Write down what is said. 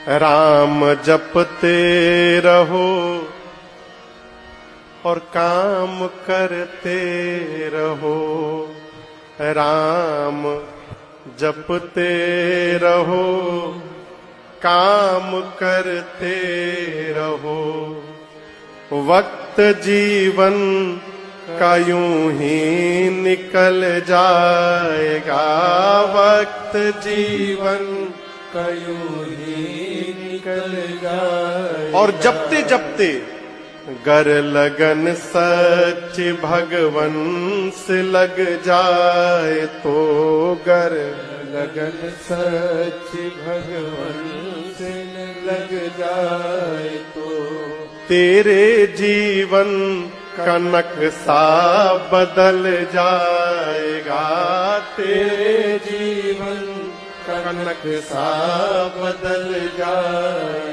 राम जपते रहो और काम करते रहो। राम जपते रहो, काम करते रहो। वक्त जीवन का यूं ही निकल जाएगा, वक्त जीवन का यूं ही निकल जाएगा। और जपते जपते गर लगन सच भगवन से लग जाए तो, गर लगन सच भगवन से लग जाए तो, तेरे जीवन का नक्शा बदल जाएगा, तेरे जीवन का नक्शा बदल जाएगा।